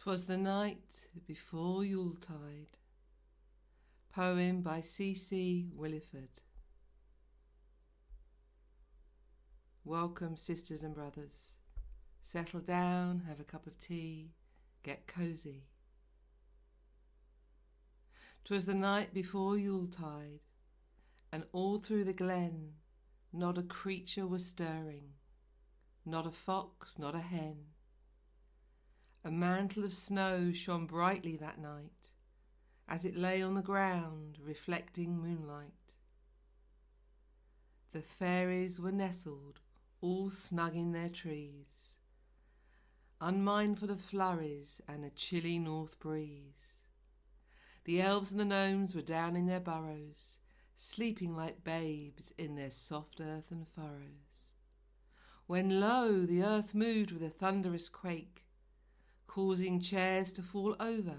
'Twas the night before Yuletide. Poem by C.C. Williford. Welcome, sisters and brothers. Settle down, have a cup of tea, get cosy. 'Twas the night before Yuletide, and all through the glen not a creature was stirring, not a fox, not a hen. A mantle of snow shone brightly that night, as it lay on the ground reflecting moonlight. The fairies were nestled all snug in their trees, unmindful of flurries and a chilly north breeze. The elves and the gnomes were down in their burrows, sleeping like babes in their soft earthen furrows. When lo, the earth moved with a thunderous quake, causing chairs to fall over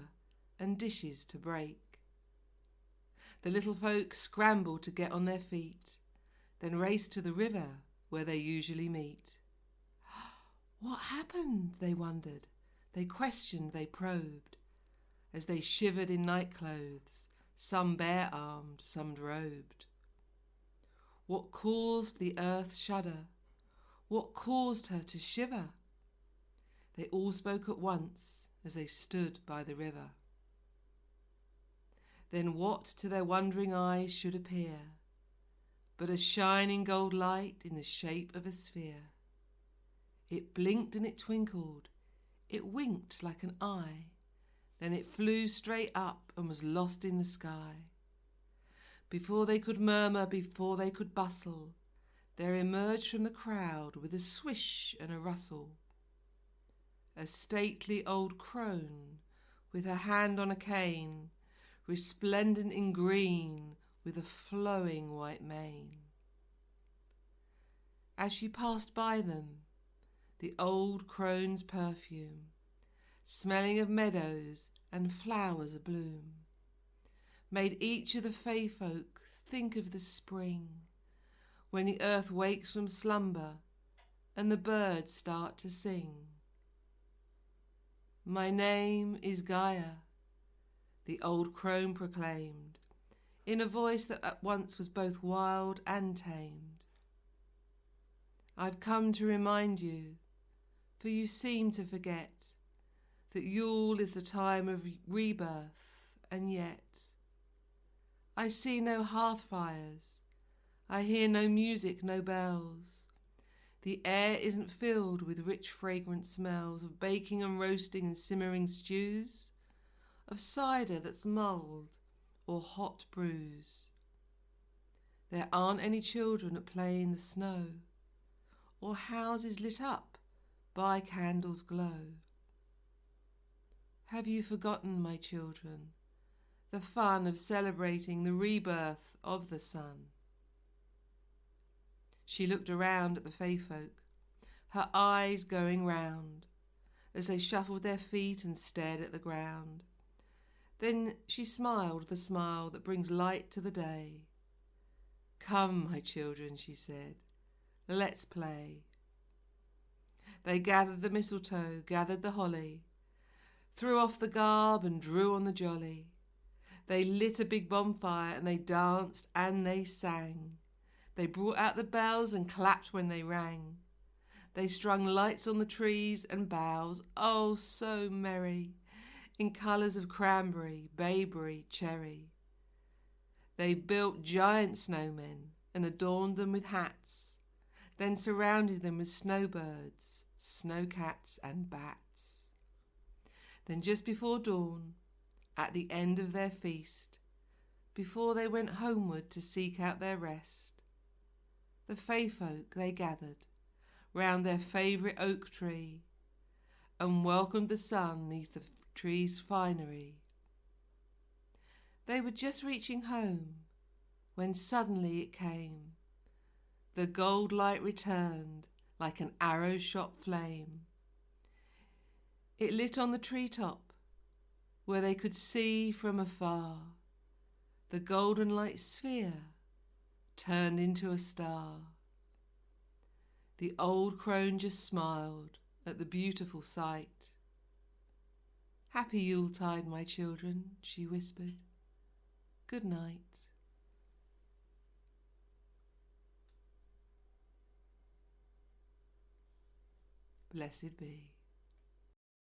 and dishes to break. The little folk scrambled to get on their feet, then raced to the river where they usually meet. What happened? They wondered. They questioned, they probed, as they shivered in night clothes, some bare-armed, some robed. What caused the earth shudder? What caused her to shiver? They all spoke at once as they stood by the river. Then what to their wondering eyes should appear but a shining gold light in the shape of a sphere? It blinked and it twinkled, it winked like an eye, then it flew straight up and was lost in the sky. Before they could murmur, before they could bustle, there emerged from the crowd with a swish and a rustle a stately old crone, with her hand on a cane, resplendent in green, with a flowing white mane. As she passed by them, the old crone's perfume, smelling of meadows and flowers abloom, made each of the fey folk think of the spring, when the earth wakes from slumber and the birds start to sing. My name is Gaia, the old crone proclaimed, in a voice that at once was both wild and tamed. I've come to remind you, for you seem to forget, that Yule is the time of rebirth, and yet I see no hearth fires, I hear no music, no bells. The air isn't filled with rich fragrant smells of baking and roasting and simmering stews, of cider that's mulled or hot brews. There aren't any children at play in the snow, or houses lit up by candles' glow. Have you forgotten, my children, the fun of celebrating the rebirth of the sun? She looked around at the fey folk, her eyes going round, as they shuffled their feet and stared at the ground. Then she smiled the smile that brings light to the day. Come, my children, she said, let's play. They gathered the mistletoe, gathered the holly, threw off the garb and drew on the jolly. They lit a big bonfire and they danced and they sang. They brought out the bells and clapped when they rang. They strung lights on the trees and boughs, oh so merry, in colours of cranberry, bayberry, cherry. They built giant snowmen and adorned them with hats, then surrounded them with snowbirds, snowcats and bats. Then just before dawn, at the end of their feast, before they went homeward to seek out their rest, the fey folk they gathered round their favourite oak tree and welcomed the sun neath the tree's finery. They were just reaching home when suddenly it came. The gold light returned like an arrow-shot flame. It lit on the treetop where they could see from afar the golden light sphere turned into a star. The old crone just smiled at the beautiful sight. Happy Yuletide, my children, she whispered. Good night. Blessed be.